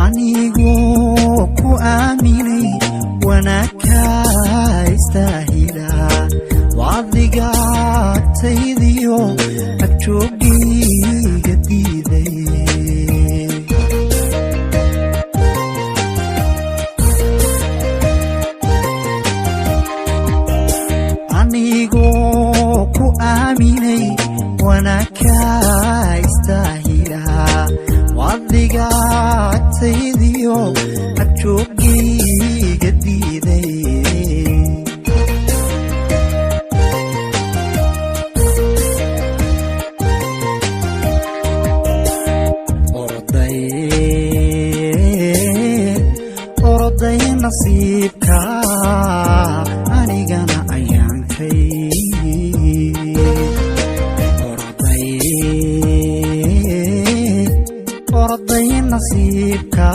anigoo ku aaminay wanaagka istaahila wadiga taydiyo agtoogiga diiday anigoo ku aaminay wanaagka istaahila wadiga taydiyo agtoogiga diiday orday nasiibka anigana ayaankay orday nasiibka